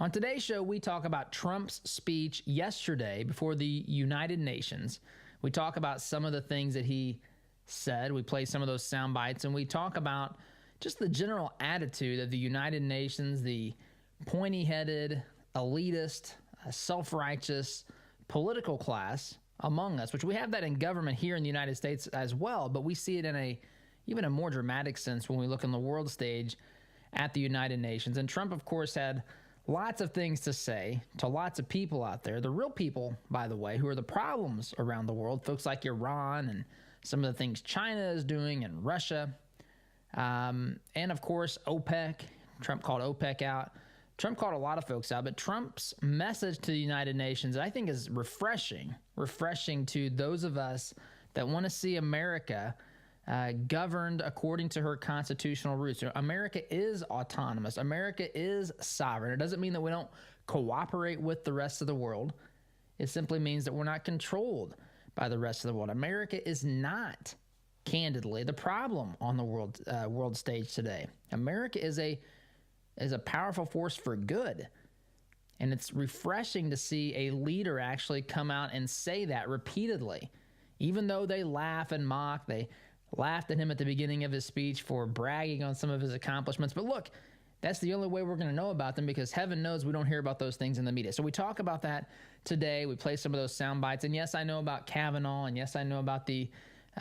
On today's show, we talk about Trump's speech yesterday before the United Nations. We talk about some of the things that he said. We play some of those sound bites, and we talk about just the general attitude of the United Nations, the pointy-headed, elitist, self-righteous political class among us, which we have that in government here in the United States as well, but we see it in even a more dramatic sense when we look on the world stage at the United Nations. And Trump, of course, had lots of things to say to lots of people out there. The real people, by the way, who are the problems around the world, folks like Iran and some of the things China is doing and Russia. And, of course, OPEC. Trump called OPEC out. Trump called a lot of folks out. But Trump's message to the United Nations, I think, is refreshing to those of us that want to see America governed according to her constitutional roots. America is autonomous. America is sovereign. It doesn't mean that we don't cooperate with the rest of the world. It simply means that we're not controlled by the rest of the world. America is not, candidly, the problem on the world stage today. America is a powerful force for good. And it's refreshing to see a leader actually come out and say that repeatedly. Even though they laugh and mock, they laughed at him at the beginning of his speech for bragging on some of his accomplishments. But look, that's the only way we're going to know about them, because heaven knows we don't hear about those things in the media. So we talk about that today. We play some of those sound bites. And yes, I know about Kavanaugh. And yes, I know about the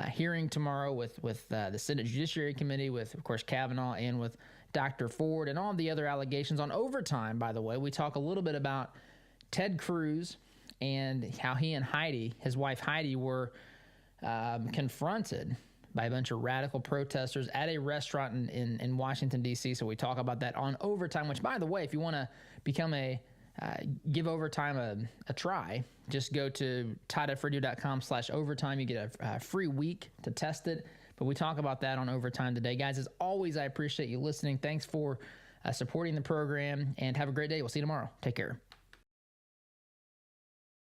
hearing tomorrow with the Senate Judiciary Committee, with, of course, Kavanaugh and with Dr. Ford and all the other allegations on overtime, by the way. We talk a little bit about Ted Cruz and how he and Heidi, his wife Heidi, were confronted by a bunch of radical protesters at a restaurant in Washington, D.C. So we talk about that on Overtime, which, by the way, if you want to become give Overtime a try, just go to toddfradio.com/overtime. You get a free week to test it. But we talk about that on Overtime today. Guys, as always, I appreciate you listening. Thanks for supporting the program, and have a great day. We'll see you tomorrow. Take care.